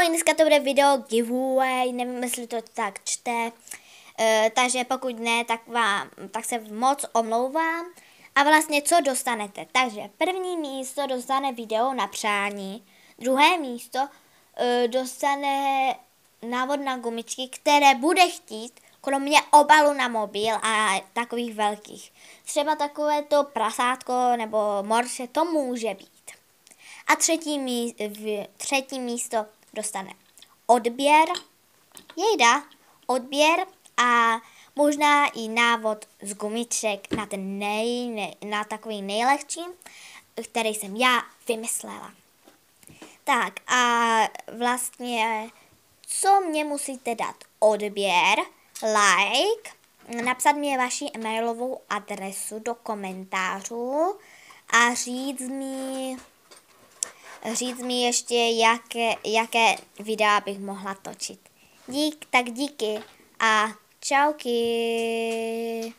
Ahoj, dneska to bude video giveaway, nevím, jestli to tak čte, takže pokud ne, tak se moc omlouvám. A vlastně co dostanete? Takže první místo dostane video na přání, druhé místo dostane návod na gumičky, které bude chtít, kromě obalu na mobil a takových velkých. Třeba takovéto prasátko nebo morče, to může být. A třetí místo dostane odběr a možná i návod z gumiček na ten na takový nejlehčí, který jsem já vymyslela. Tak a vlastně, co mě musíte dát? Odběr, like, napsat mě vaši e-mailovou adresu do komentářů a říct mi ještě, jaké videa bych mohla točit. Díky a čauky.